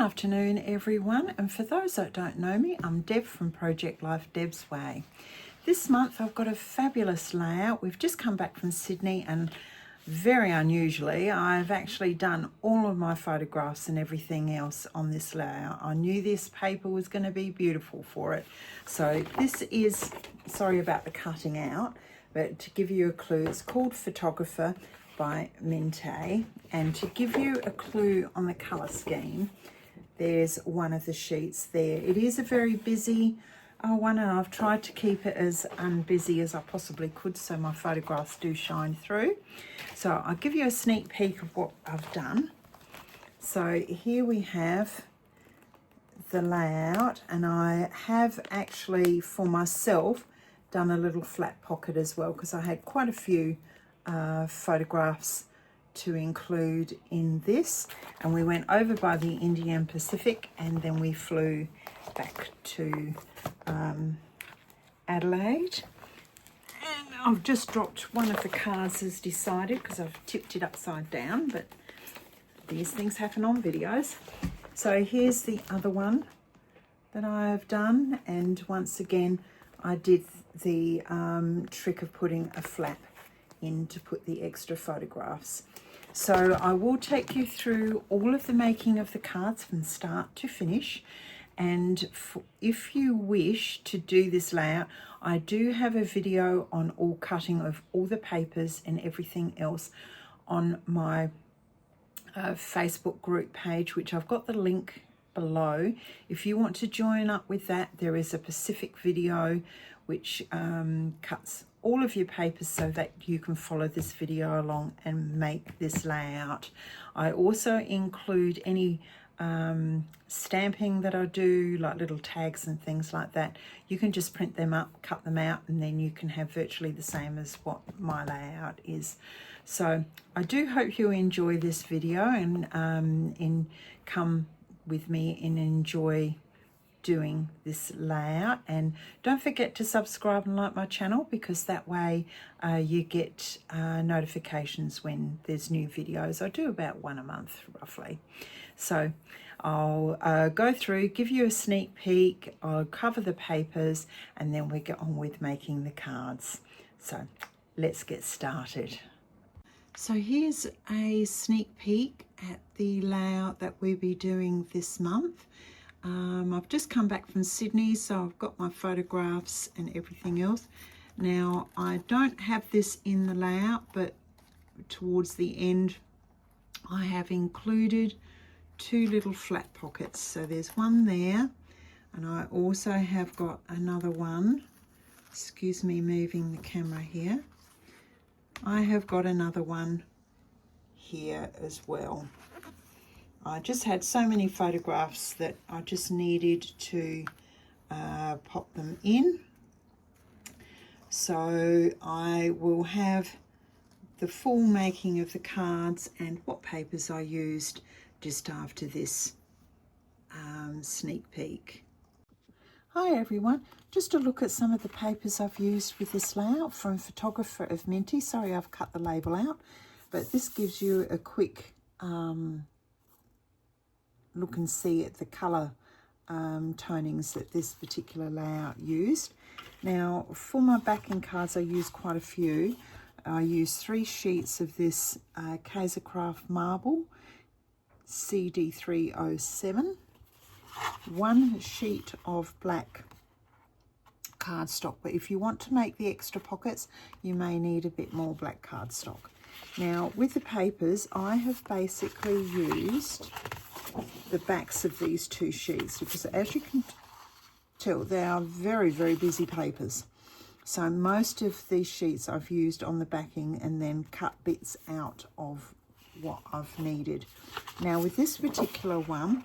afternoon everyone, and for those that don't know me, I'm Deb from Project Life, Deb's Way. This month I've got a fabulous layout. We've just come back from Sydney and very unusually I've actually done all of my photographs and everything else on this layout. I knew this paper was going to be beautiful for it. So this is, sorry about the cutting out, but to give you a clue, it's called Photographer by Mintay, and to give you a clue on the colour scheme, there's one of the sheets there. It is a very busy one, and I've tried to keep it as unbusy as I possibly could so my photographs do shine through. So I'll give you a sneak peek of what I've done. So here we have the layout, and I have actually for myself done a little flat pocket as well because I had quite a few photographs to include in this, and we went over by the Indian Pacific and then we flew back to Adelaide. And I've just dropped one of the cards as decided because I've tipped it upside down, but these things happen on videos. So here's the other one that I've done, and once again I did the trick of putting a flap in to put the extra photographs. So I will take you through all of the making of the cards from start to finish, and if you wish to do this layout, I do have a video on all cutting of all the papers and everything else on my Facebook group page, which I've got the link below. If you want to join up with that, there is a Pacific video which cuts all of your papers so that you can follow this video along and make this layout. I also include any stamping that I do, like little tags and things like that. You can just print them up, cut them out, and then you can have virtually the same as what my layout is. So I do hope you enjoy this video and come with me and enjoy doing this layout. And don't forget to subscribe and like my channel, because that way you get notifications when there's new videos. I do about one a month roughly. So I'll go through, give you a sneak peek, I'll cover the papers, and then we get on with making the cards. So let's get started. So here's a sneak peek at the layout that we'll be doing this month. I've just come back from Sydney, so I've got my photographs and everything else. Now, I don't have this in the layout, but towards the end, I have included two little flat pockets. So there's one there, and I also have got another one. Excuse me moving the camera here. I have got another one here as well. I just had so many photographs that I just needed to pop them in. So I will have the full making of the cards and what papers I used just after this sneak peek. Hi everyone, just a look at some of the papers I've used with this layout from Photographer of Mintay. Sorry I've cut the label out, but this gives you a quick look and see at the colour tonings that this particular layout used. Now for my backing cards I used quite a few. I used 3 sheets of this Kaisercraft marble CD307, 1 sheet of black cardstock, but if you want to make the extra pockets you may need a bit more black cardstock. Now with the papers I have basically used the backs of these 2 sheets because, as you can tell, they are very, very busy papers. So most of these sheets I've used on the backing and then cut bits out of what I've needed. Now with this particular one,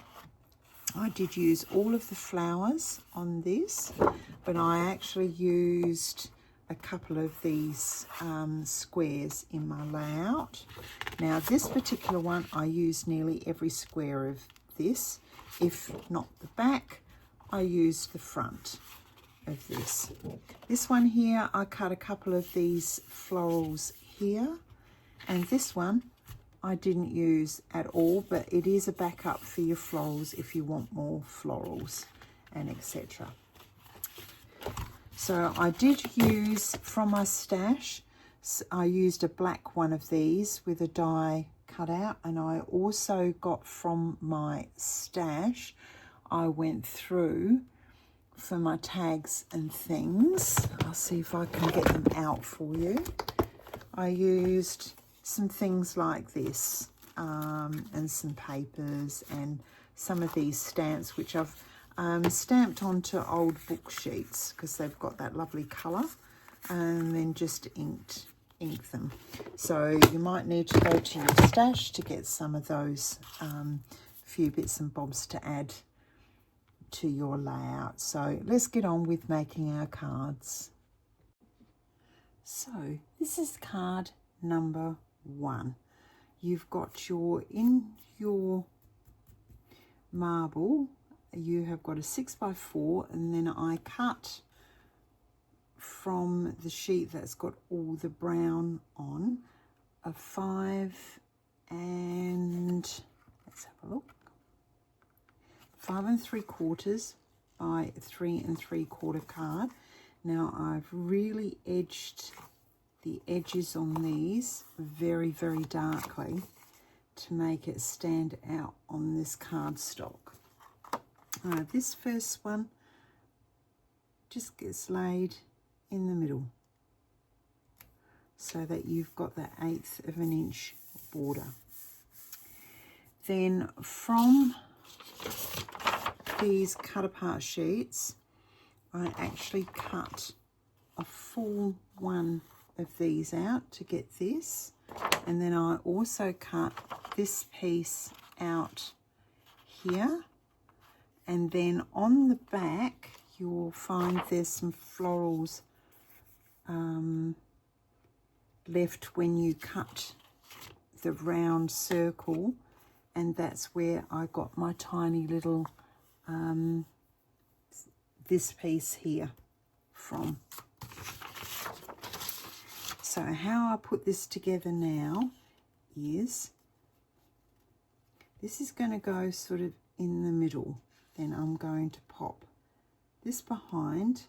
I did use all of the flowers on this, but I actually used a couple of these squares in my layout. Now this particular one I used nearly every square of this. If not the back, I used the front of this. This one here I cut a couple of these florals here, and this one I didn't use at all, but it is a backup for your florals if you want more florals and etc. So I did use from my stash, I used a black one of these with a die cut out, and I also got from my stash, I went through for my tags and things. I'll see if I can get them out for you. I used some things like this and some papers and some of these stamps, which I've stamped onto old book sheets because they've got that lovely colour, and then just ink them. So you might need to go to your stash to get some of those few bits and bobs to add to your layout. So let's get on with making our cards. So this is card number 1. You've got in your marble, you have got a 6x4, and then I cut from the sheet that's got all the brown on a 5 and let's have a look, 5 3/4 by 3 3/4 card. Now I've really edged the edges on these very, very darkly to make it stand out on this cardstock. This first one just gets laid in the middle so that you've got the 1/8 of an inch border. Then from these cut apart sheets, I actually cut a full one of these out to get this, and then I also cut this piece out here, and then on the back you'll find there's some florals left when you cut the round circle, and that's where I got my tiny little this piece here from. So how I put this together now is, this is going to go sort of in the middle, then I'm going to pop this behind.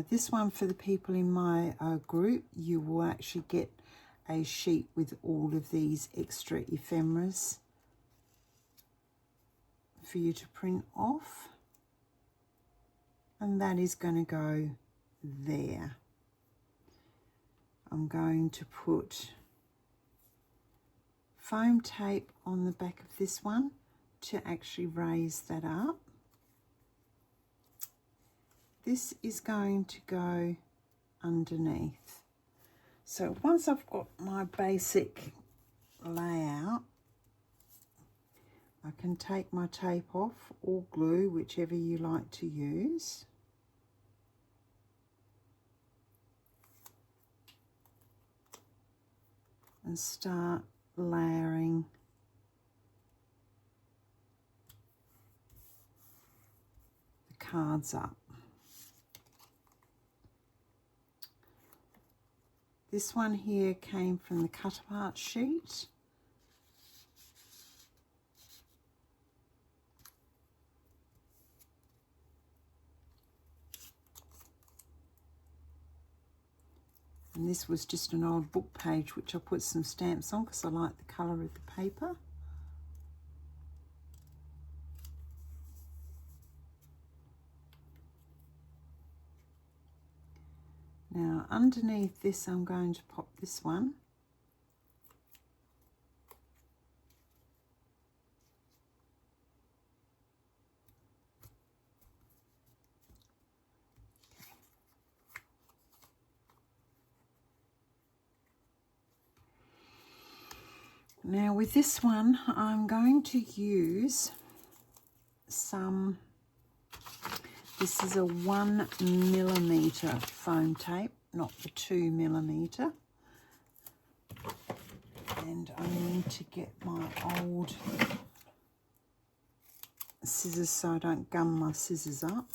This one, for the people in my group, you will actually get a sheet with all of these extra ephemeras for you to print off, and that is going to go there. I'm going to put foam tape on the back of this one to actually raise that up. This is going to go underneath. So once I've got my basic layout, I can take my tape off or glue, whichever you like to use. And start layering the cards up. This one here came from the cut apart sheet. And this was just an old book page which I put some stamps on because I like the colour of the paper. Now underneath this I'm going to pop this one. Now with this one I'm going to use some, this is a 1mm foam tape, not the 2mm. And I need to get my old scissors so I don't gum my scissors up.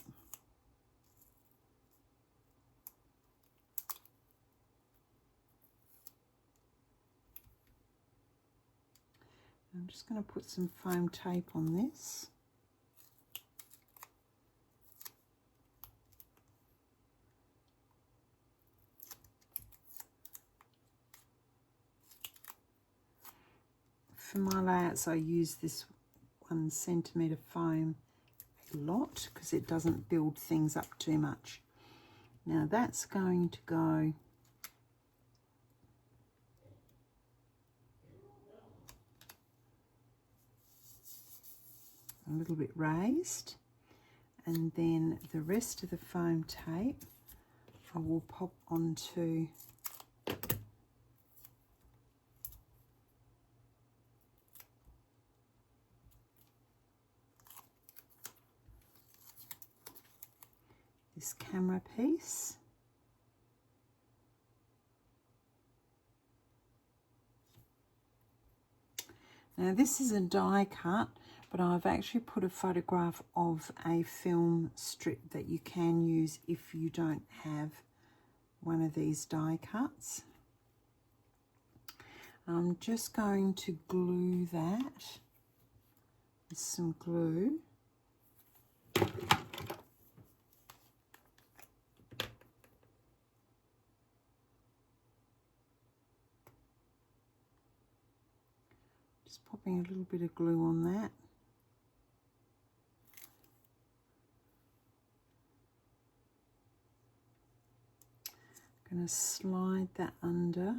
just going to put some foam tape on this. For my layouts, I use this 1 centimetre foam a lot because it doesn't build things up too much. Now that's going to go a little bit raised, and then the rest of the foam tape I will pop onto this camera piece. Now this is a die cut, but I've actually put a photograph of a film strip that you can use if you don't have one of these die cuts. I'm just going to glue that with some glue. Just popping a little bit of glue on that. I'm going to slide that under.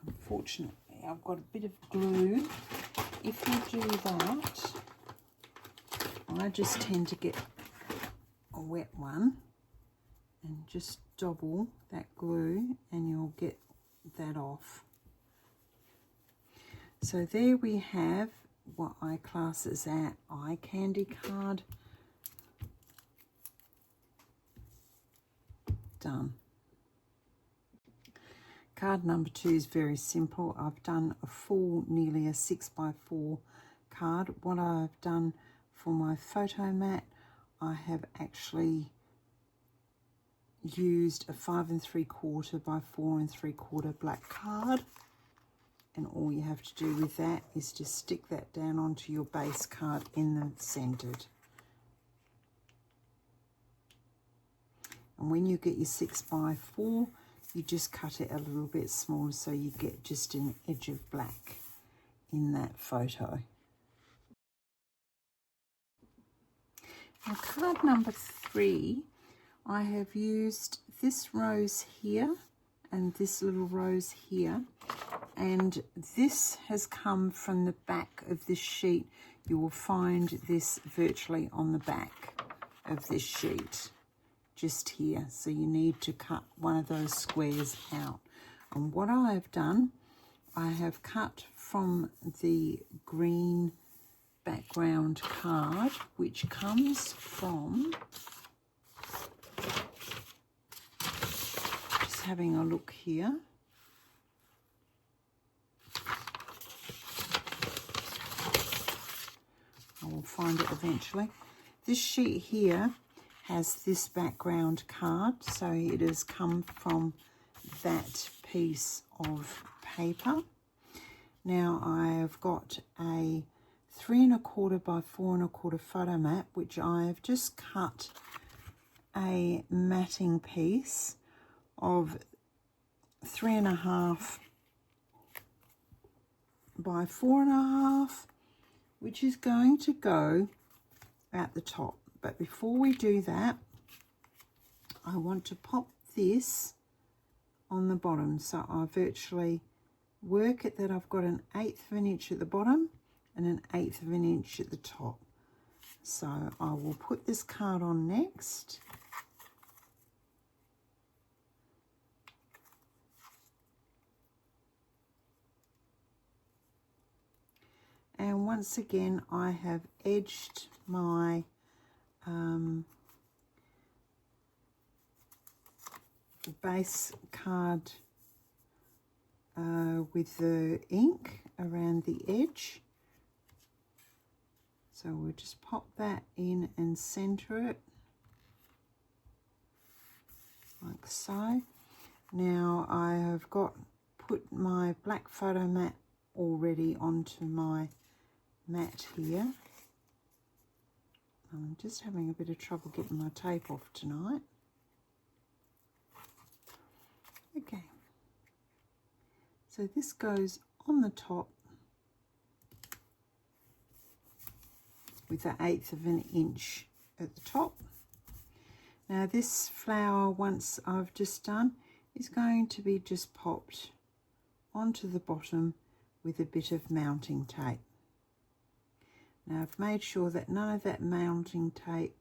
Unfortunately, I've got a bit of glue. If you do that, I just tend to get a wet one and just double that glue and you'll get that off. So there we have what I class as our eye candy card done. Card number 2 is very simple. I've done a full, nearly a 6x4 card. What I've done for my photo mat, I have actually used a 5 3/4 by 4 3/4 black card, and all you have to do with that is just stick that down onto your base card in the centered. And when you get your 6x4, you just cut it a little bit smaller so you get just an edge of black in that photo. Now card number 3, I have used this rose here and this little rose here, and this has come from the back of this sheet. You will find this virtually on the back of this sheet, just here. So you need to cut one of those squares out. And what I have done, I have cut from the green background card, which comes from, just having a look here, I will find it eventually. This sheet here has this background card, so it has come from that piece of paper. Now I have got a 3 1/4 by 4 1/4 photo mat, which I have just cut a matting piece of 3 1/2 by 4 1/2, which is going to go at the top. But before we do that, I want to pop this on the bottom. So I virtually work it that I've got an 1/8 of an inch at the bottom and an 1/8 of an inch at the top. So I will put this card on next. And once again, I have edged my base card with the ink around the edge. So we'll just pop that in and center it like so. Now I have put my black photo mat already onto my mat here. I'm just having a bit of trouble getting my tape off tonight. Okay, so this goes on the top with an 1/8 of an inch at the top. Now this flower, once I've just done, is going to be just popped onto the bottom with a bit of mounting tape. Now I've made sure that none of that mounting tape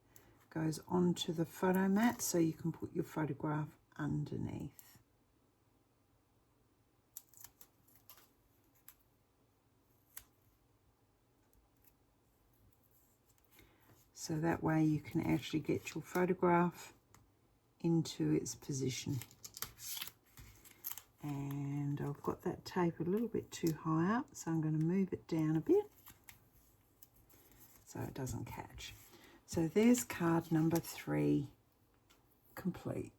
goes onto the photo mat, so you can put your photograph underneath. So that way you can actually get your photograph into its position. And I've got that tape a little bit too high up, so I'm going to move it down a bit so it doesn't catch. So there's card number 3 complete.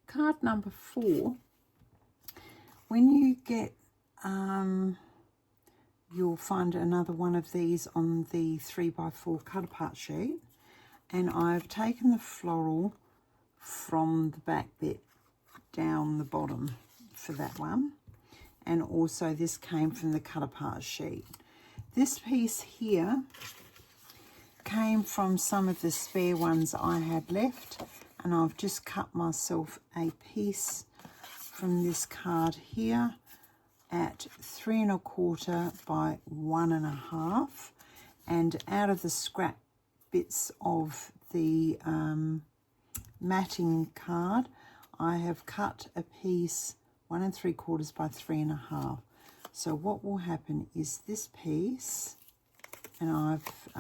Card number 4, when you get you'll find another one of these on the 3x4 cut apart sheet, and I've taken the floral from the back bit down the bottom for that one, and also this came from the cut apart sheet. This piece here came from some of the spare ones I had left, and I've just cut myself a piece from this card here at 3 1/4 by 1 1/2, and out of the scrap bits of the matting card, I have cut a piece 1 3/4 by 3 1/2. So what will happen is this piece, and I've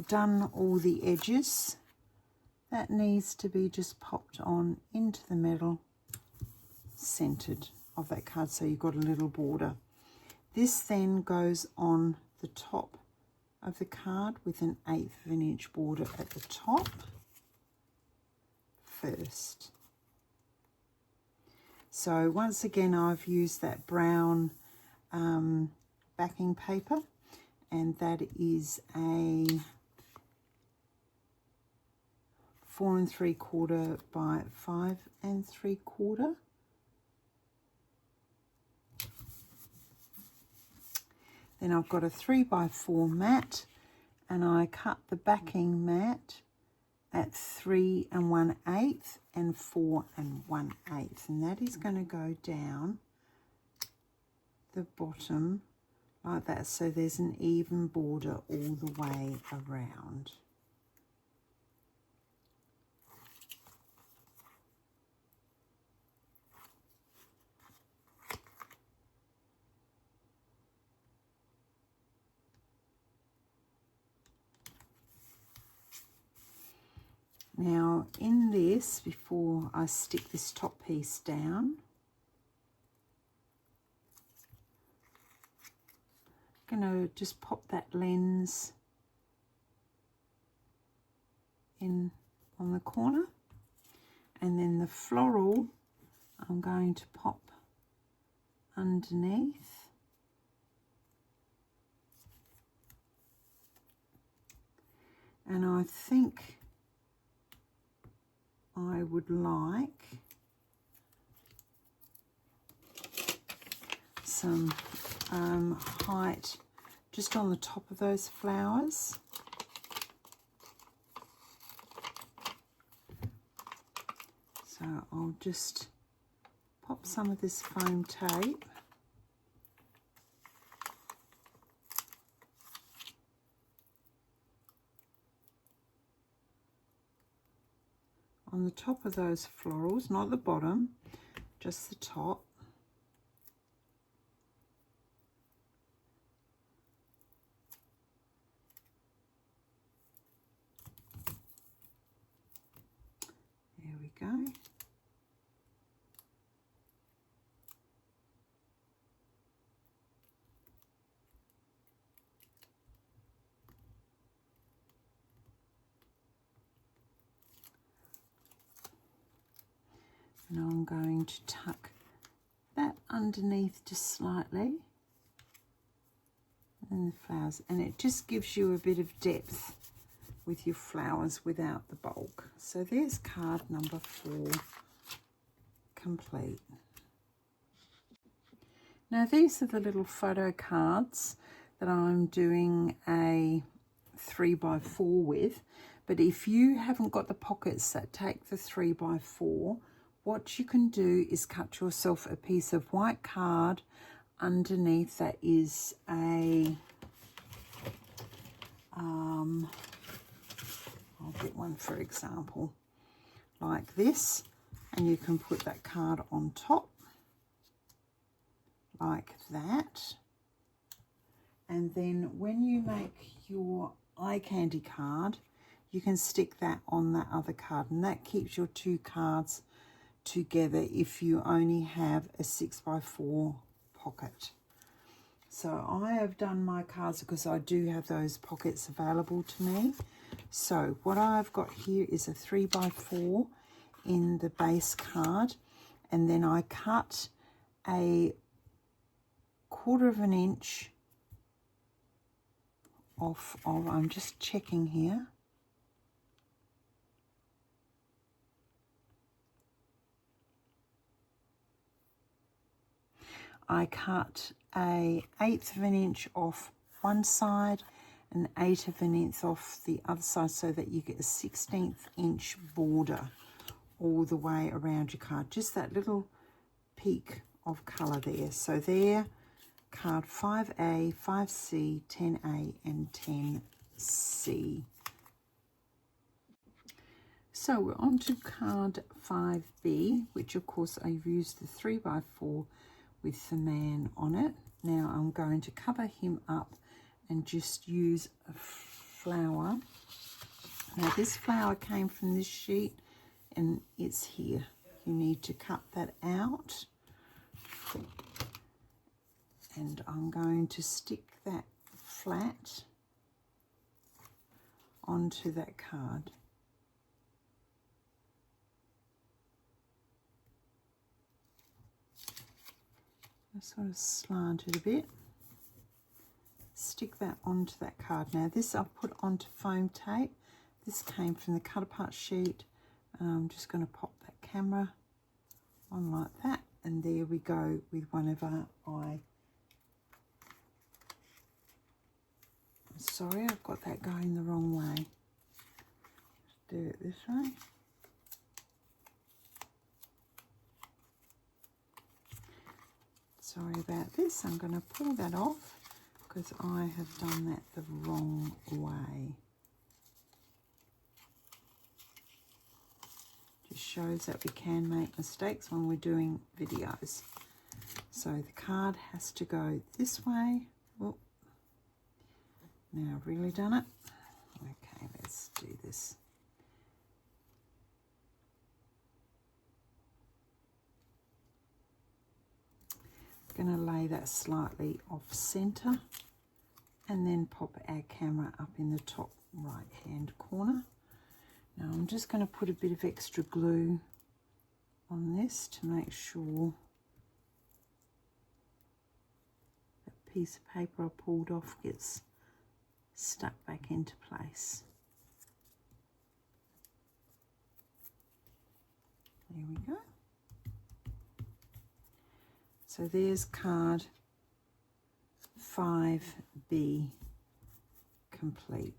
done all the edges, that needs to be just popped on into the middle, centered of that card, so you've got a little border. This then goes on the top of the card with an 1/8 of an inch border at the top first. So once again, I've used that brown backing paper, and that is a 4 3/4 by 5 3/4. Then I've got a 3x4 mat, and I cut the backing mat at 3 1/8 and 4 1/8, and that is going to go down the bottom like that, so there's an even border all the way around. Now in this, before I stick this top piece down, I'm going to just pop that lens in on the corner, and then the floral I'm going to pop underneath. And I think I would like some height just on the top of those flowers. So I'll just pop some of this foam tape on the top of those florals, not the bottom, just the top. There we go. Now I'm going to tuck that underneath just slightly, and the flowers, and it just gives you a bit of depth with your flowers without the bulk. So there's card number 4 complete. Now these are the little photo cards that I'm doing a 3x4 with, but if you haven't got the pockets that take the 3x4, what you can do is cut yourself a piece of white card underneath that is a I'll get one for example like this, and you can put that card on top like that, and then when you make your eye candy card you can stick that on that other card, and that keeps your 2 cards together if you only have a 6x4 pocket. So I have done my cards because I do have those pockets available to me. So what I've got here is a 3x4 in the base card, and then I cut a 1/4 inch off of, I'm just checking here, I cut a 1/8 inch off one side and 1/8 inch off the other side, so that you get a 1/16 inch border all the way around your card. Just that little peak of colour there. So there, card 5A, 5C, 10A and 10C. So we're on to card 5B, which of course I've used the 3x4 with the man on it. Now I'm going to cover him up and just use a flower. Now this flower came from this sheet and it's here. You need to cut that out. And I'm going to stick that flat onto that card. I sort of slant it a bit. Stick that onto that card. Now this I've put onto foam tape. This came from the cut apart sheet. I'm just going to pop that camera on like that, and there we go with one of our eye. Sorry, I've got that going the wrong way. Let's do it this way. Sorry about this. I'm going to pull that off because I have done that the wrong way. Just shows that we can make mistakes when we're doing videos. So the card has to go this way. Oh, now I've really done it. Okay, let's do this. Going to lay that slightly off center and then pop our camera up in the top right hand corner. Now I'm just going to put a bit of extra glue on this to make sure that piece of paper I pulled off gets stuck back into place. There we go. So there's card 5B complete.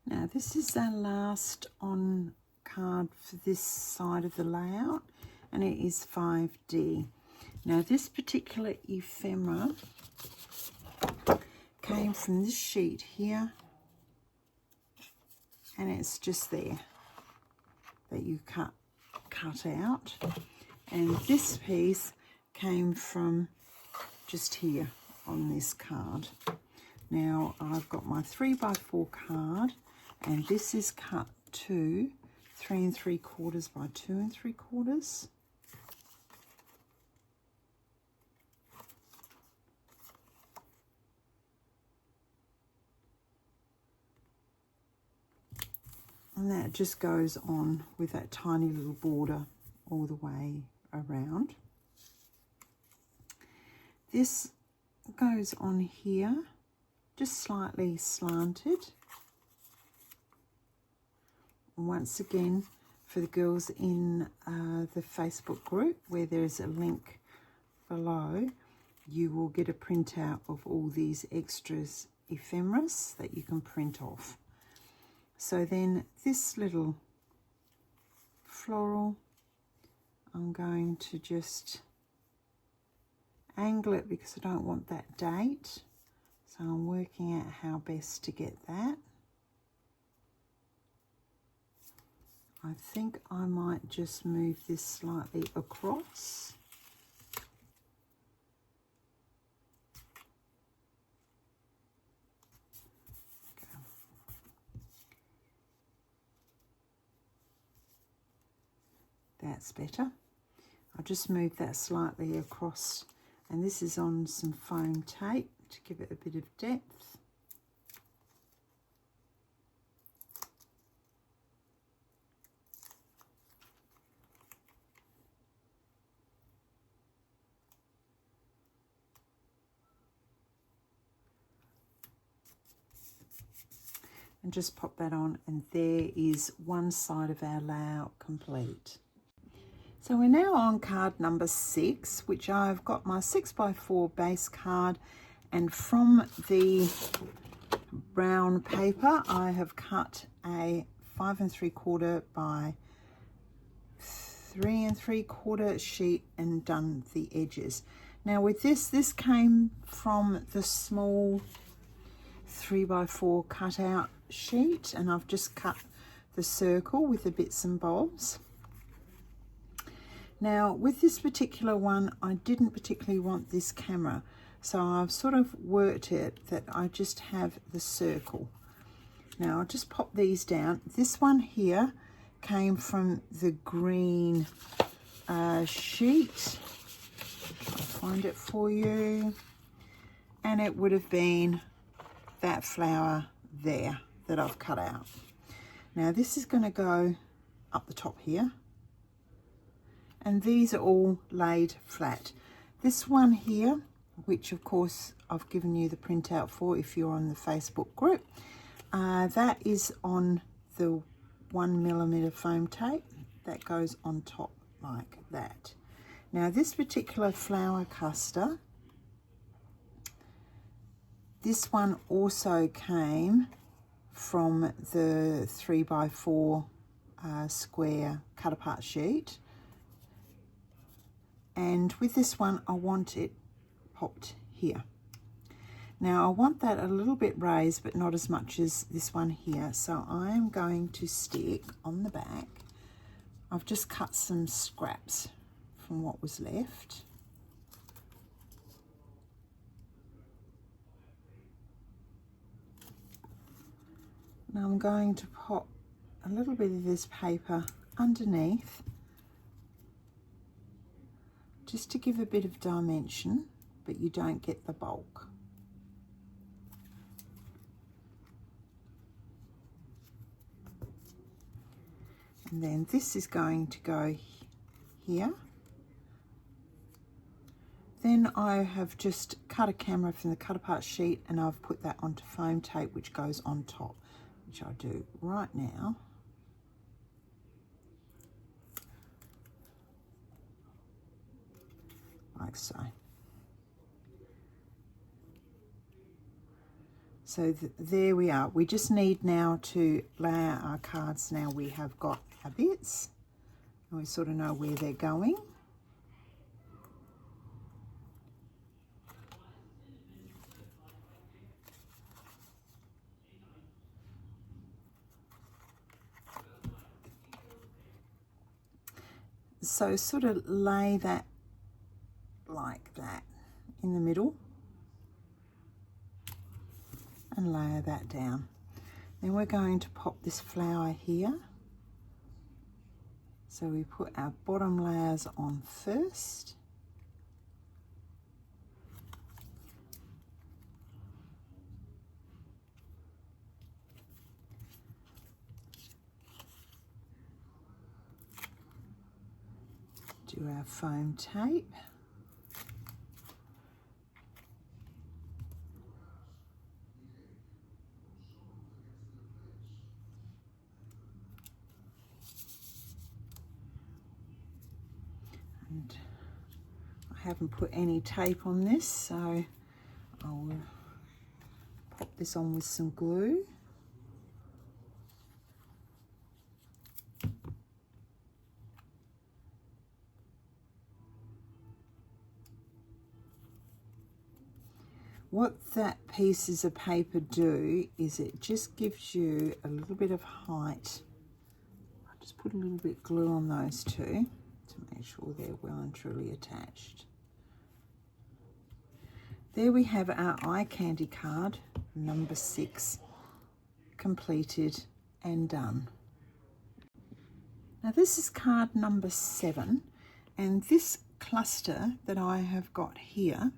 Now this is our last on card for this side of the layout, and it is 5D. Now this particular ephemera came from this sheet here, and it's just there that you cut out, and this piece came from just here on this card. Now I've got my 3x4 card, and this is cut to 3 3/4 by 2 3/4. And that just goes on with that tiny little border all the way around. This goes on here, just slightly slanted. Once again, for the girls in the Facebook group, where there's a link below, you will get a printout of all these extras ephemeris that you can print off. So then this little floral, I'm going to just angle it because I don't want that date. So I'm working out how best to get that. I think I might just move this slightly across. That's better. I'll just move that slightly across, and this is on some foam tape to give it a bit of depth. And just pop that on, and there is one side of our layout complete. So we're now on card number 6, which I've got my 6x4 base card, and from the brown paper I have cut a 5 3/4 by 3 3/4 sheet and done the edges. Now with this came from the small 3x4 cutout sheet, and I've just cut the circle with the bits and bobs. Now with this particular one, I didn't particularly want this camera, so I've sort of worked it that I just have the circle. Now I'll just pop these down. This one here came from the green sheet. I'll find it for you. And it would have been that flower there that I've cut out. Now this is going to go up the top here, and these are all laid flat. This one here, which of course I've given you the printout for if you're on the Facebook group, that is on the 1mm foam tape that goes on top like that. Now this particular flower cluster, this one also came from the 3x4 square cut apart sheet, and with this one I want it popped here. Now I want that a little bit raised, but not as much as this one here, so I am going to stick on the back. I've just cut some scraps from what was left. Now I'm going to pop a little bit of this paper underneath, just to give a bit of dimension, but you don't get the bulk. And then this is going to go here. Then I have just cut a camera from the cut apart sheet, and I've put that onto foam tape, which goes on top, which I'll do right now. Like so. So there we are. We just need now to lay out our cards. Now we have got our bits, and we sort of know where they're going. So sort of lay that like that in the middle and layer that down. Then we're going to pop this flower here. So we put our bottom layers on first. do our foam tape. And I haven't put any tape on this, so I'll pop this on with some glue. What that pieces of paper do is it just gives you a little bit of height. I'll just put a little bit of glue on those two to make sure they're well and truly attached. There we have our eye candy card, number 6, completed and done. Now this is card number 7, and this cluster that I have got here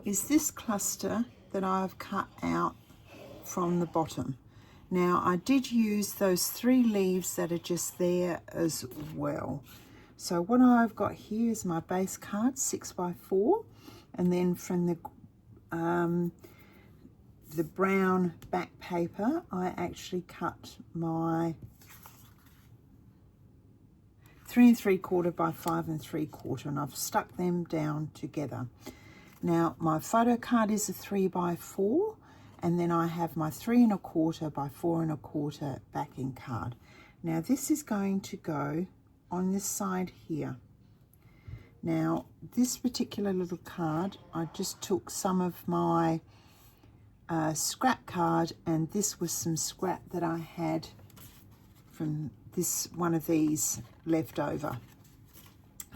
is this cluster that I've cut out from the bottom. Now I did use those 3 leaves that are just there as well. So what I've got here is my base card, 6x4, and then from the brown back paper I actually cut my 3 3/4 by 5 3/4, and I've stuck them down together. Now my photo card is a 3x4, and then I have my 3 1/4 by 4 1/4 backing card. Now this is going to go on this side here. Now this particular little card, I just took some of my scrap card, and this was some scrap that I had from this one of these left over.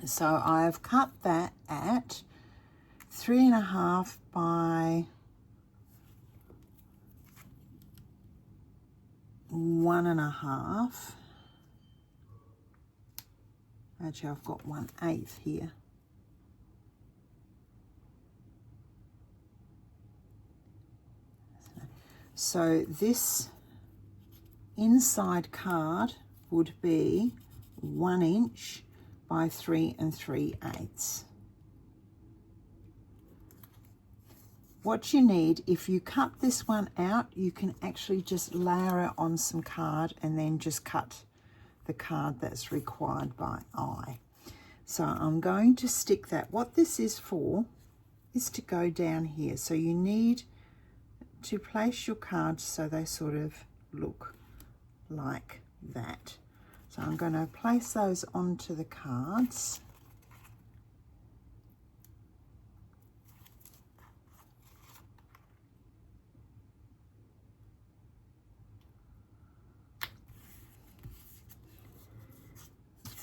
So I have cut that at 3 1/2 by 1 1/2. Actually, I've got 1/8 here. So this inside card would be 1 inch by 3 3/8. What you need, if you cut this one out, you can actually just layer it on some card and then just cut the card that's required by eye. So I'm going to stick that. What this is for is to go down here. So you need to place your cards so they sort of look like that. So I'm going to place those onto the cards.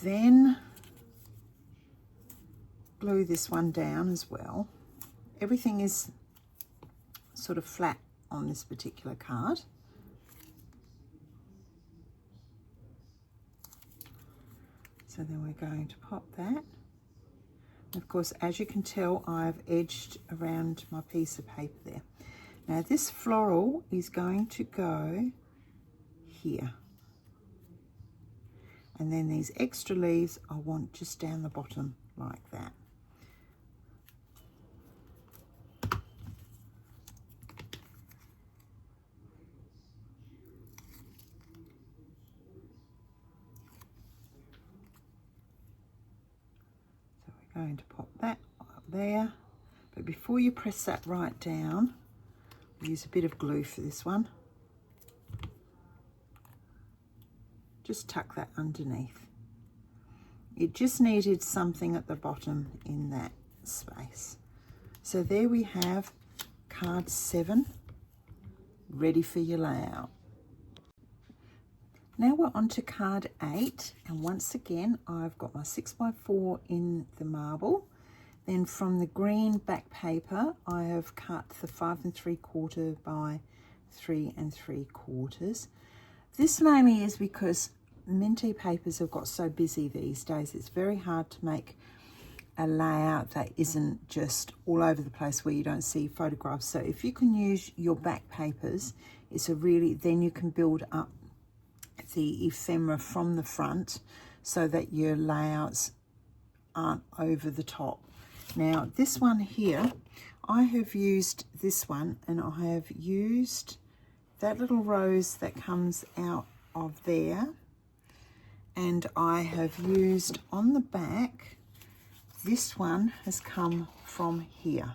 Then glue this one down as well. Everything is sort of flat on this particular card. So then we're going to pop that. And of course, as you can tell, I've edged around my piece of paper there. Now this floral is going to go here. And then these extra leaves I want just down the bottom like that. So we're going to pop that up there. But before you press that right down, we'll use a bit of glue for this one. Just tuck that underneath. It just needed something at the bottom in that space. So there we have card 7 ready for your layout. Now we're on to card 8, and once again I've got my 6x4 in the marble. Then from the green back paper I have cut the 5 3/4 by 3 3/4. This mainly is because Mintay papers have got so busy these days. It's very hard to make a layout that isn't just all over the place where you don't see photographs. So if you can use your back papers, then you can build up the ephemera from the front so that your layouts aren't over the top. Now this one here, I have used this one, and I have used that little rose that comes out of there, and I have used on the back, this one has come from here.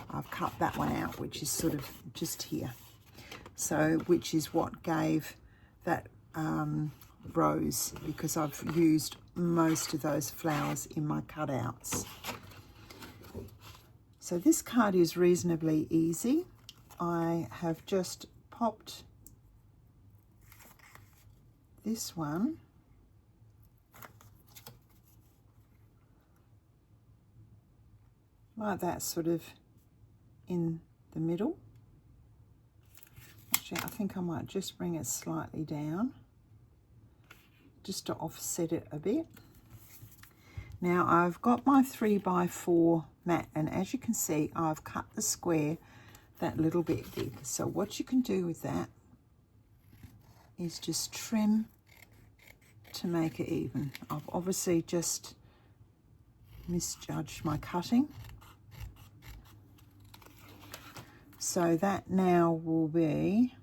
I've cut that one out, which is sort of just here. So, which is what gave that rose, because I've used most of those flowers in my cutouts. So this card is reasonably easy. I have just popped this one like that, sort of in the middle. Actually, I think I might just bring it slightly down just to offset it a bit. Now I've got my 3x4 mat, and as you can see, I've cut the square that little bit big. So what you can do with that is just trim to make it even. I've obviously just misjudged my cutting. So that now will be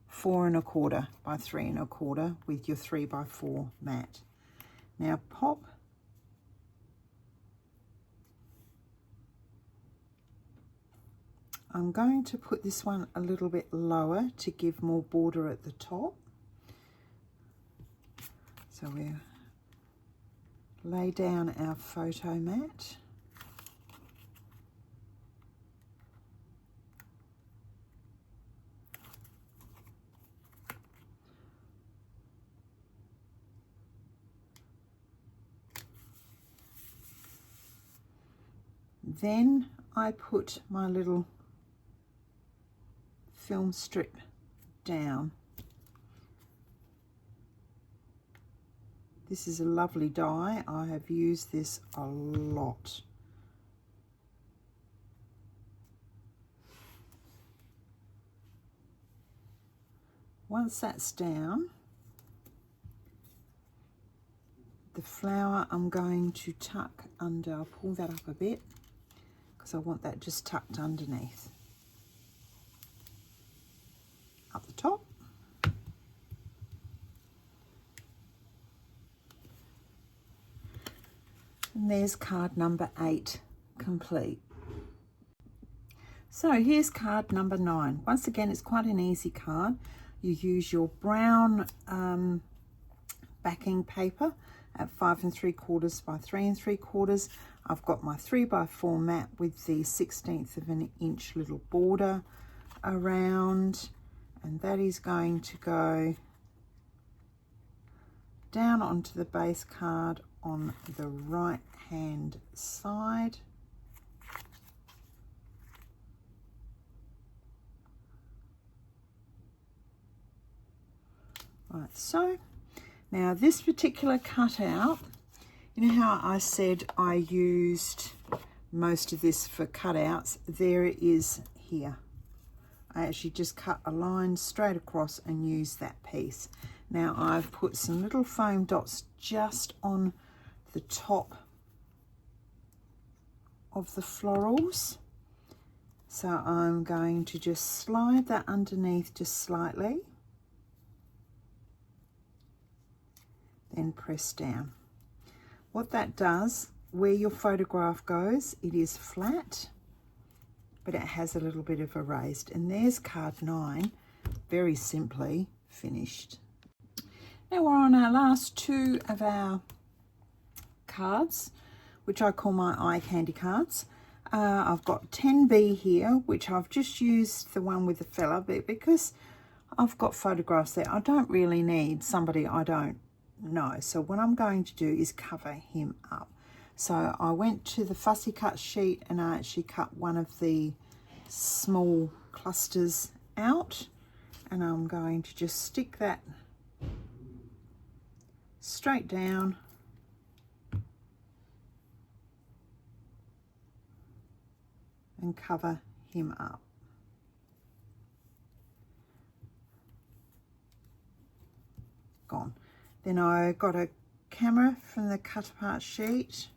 4 1/4 by 3 1/4 with your 3x4 mat. Now pop I'm going to put this one a little bit lower to give more border at the top. So we'll lay down our photo mat. Then I put my little film strip down. This is a lovely die. I have used this a lot. Once that's down, the flower I'm going to tuck under. I'll pull that up a bit because I want that just tucked underneath. Up the top. And there's card number 8 complete. So here's card number 9. Once again, it's quite an easy card. You use your brown backing paper at 5 3/4 by 3 3/4. I've got my 3x4 mat with the 1/16 of an inch little border around, and that is going to go down onto the base card on the right hand side. Right, so now this particular cutout, you know how I said I used most of this for cutouts? There it is here. I actually just cut a line straight across and used that piece. Now I've put some little foam dots just on the top of the florals. So I'm going to just slide that underneath just slightly, then press down. What that does, where your photograph goes, it is flat, but it has a little bit of a raised. And there's card 9, very simply finished. Now we're on our last 2 of our cards, which I call my eye candy cards. I've got 10B here, which I've just used the one with the fella, but because I've got photographs there, I don't really need somebody I don't know. So what I'm going to do is cover him up. So I went to the fussy cut sheet and I actually cut one of the small clusters out, and I'm going to just stick that straight down and cover him up. Gone. Then I got a camera from the cut apart sheet,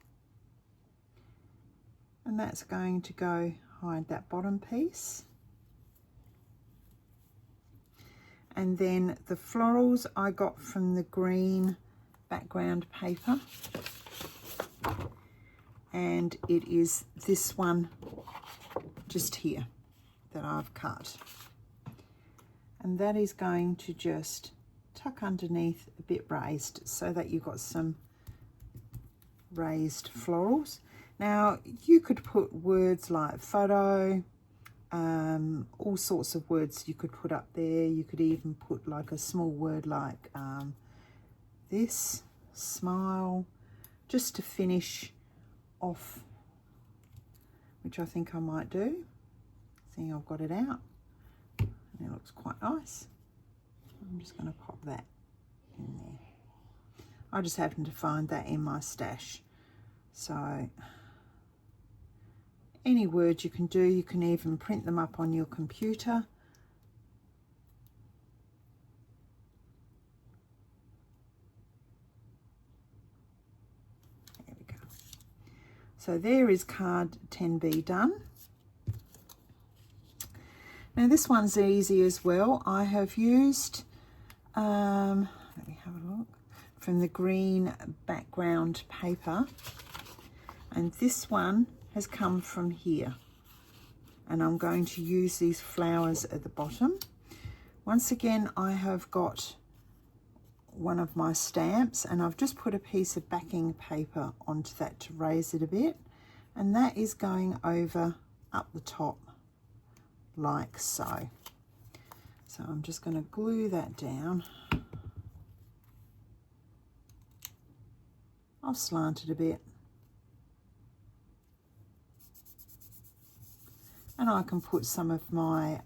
and that's going to go hide that bottom piece. And then the florals I got from the green background paper, and it is this one just here that I've cut, and that is going to just tuck underneath a bit raised so that you've got some raised florals. Now you could put words like photo, all sorts of words you could put up there. You could even put like a small word like this, smile, just to finish off, which I think I might do. See, I've got it out and it looks quite nice. I'm just going to pop that in there. I just happened to find that in my stash. So any words you can do, you can even print them up on your computer. There we go. So there is card 10B done. Now this one's easy as well. I have used, let me have a look, from the green background paper, and this one has come from here, and I'm going to use these flowers at the bottom. Once again, I have got one of my stamps, and I've just put a piece of backing paper onto that to raise it a bit, and that is going over up the top like so. So I'm just going to glue that down. I'll slant it a bit, and I can put some of my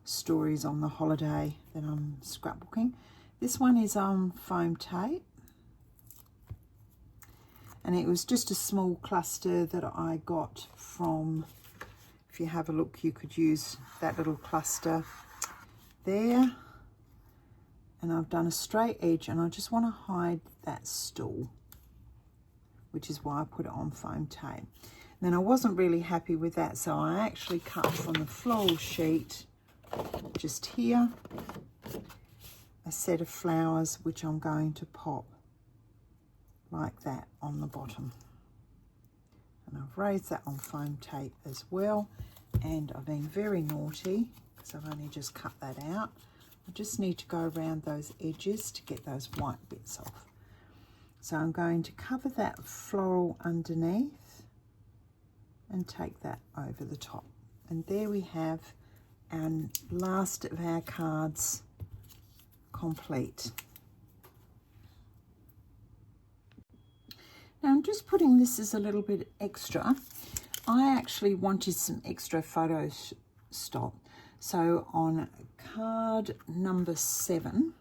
stories on the holiday that I'm scrapbooking. This one is on foam tape, and it was just a small cluster that I got from, if you have a look, you could use that little cluster there. And I've done a straight edge, and I just want to hide that stool, which is why I put it on foam tape. Then I wasn't really happy with that, so I actually cut from the floral sheet just here a set of flowers, which I'm going to pop like that on the bottom. And I've raised that on foam tape as well, and I've been very naughty because I've only just cut that out. I just need to go around those edges to get those white bits off. So I'm going to cover that floral underneath and take that over the top. And there we have our last of our cards complete. Now I'm just putting this as a little bit extra. I actually wanted some extra photo stock. So on card number 7,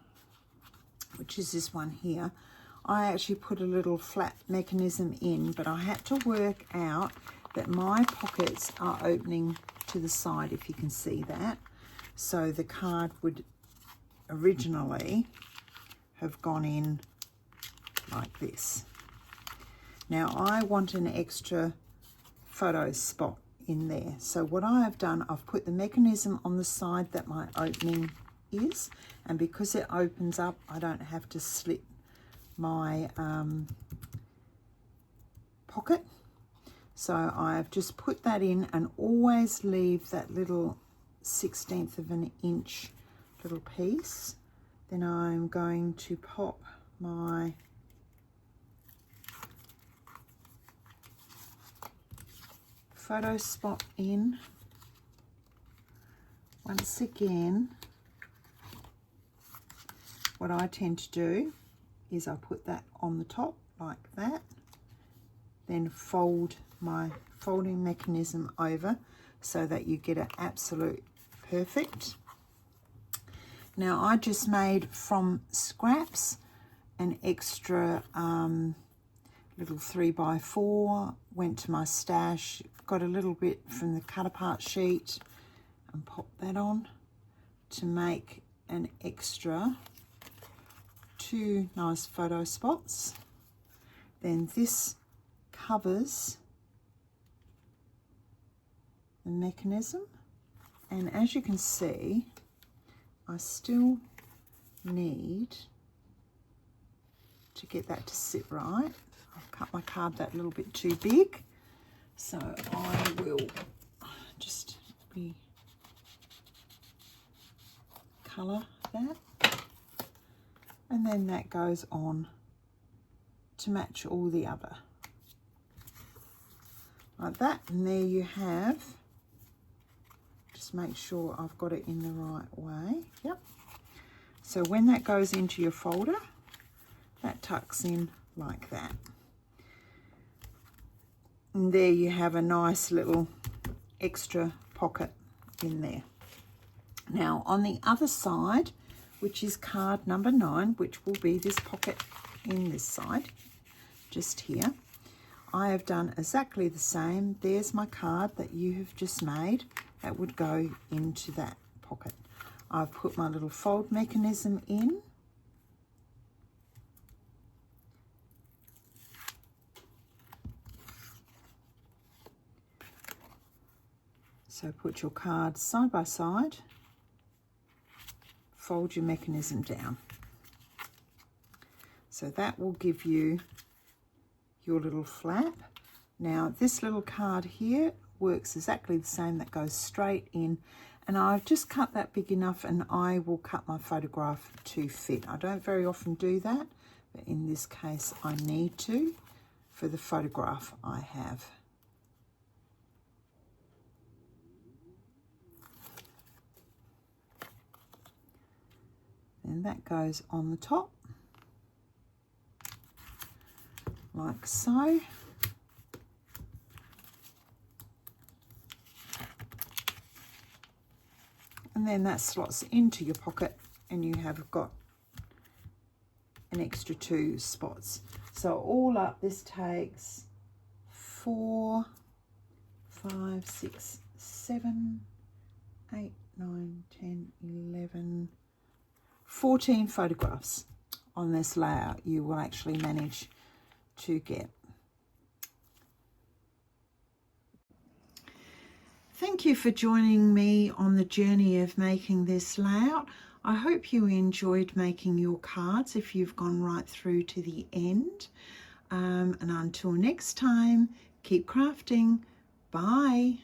which is this one here, I actually put a little flat mechanism in, but I had to work out that my pockets are opening to the side, if you can see that. So the card would originally have gone in like this. Now I want an extra photo spot in there. So what I have done, I've put the mechanism on the side that my opening is, and because it opens up, I don't have to slit my pocket. So I've just put that in, and always leave that little 1/16 of an inch little piece. Then I'm going to pop my photo spot in. Once again, what I tend to do is I put that on the top like that, then fold my folding mechanism over so that you get an absolute perfect. Now I just made from scraps an extra little 3x4, went to my stash, got a little bit from the cut apart sheet and popped that on to make an extra 2 nice photo spots. Then this covers the mechanism, and as you can see, I still need to get that to sit right. I've cut my card that little bit too big, so I will just colour that, and then that goes on to match all the other like that. And there you have, just make sure I've got it in the right way. Yep. So when that goes into your folder, that tucks in like that, and there you have a nice little extra pocket in there. Now on the other side, which is card number 9, which will be this pocket in this side, just here, I have done exactly the same. There's my card that you have just made. That would go into that pocket. I've put my little fold mechanism in. So put your cards side by side, fold your mechanism down. So that will give you your little flap. Now this little card here works exactly the same. That goes straight in, and I've just cut that big enough, and I will cut my photograph to fit. I don't very often do that, but in this case I need to for the photograph I have. And that goes on the top like so. And then that slots into your pocket, and you have got an extra 2 spots. So all up, this takes 4, 5, 6, 7, 8, 9, 10, 11, 14 photographs on this layout you will actually manage to get. Thank you for joining me on the journey of making this layout. I hope you enjoyed making your cards if you've gone right through to the end. And until next time, keep crafting. Bye.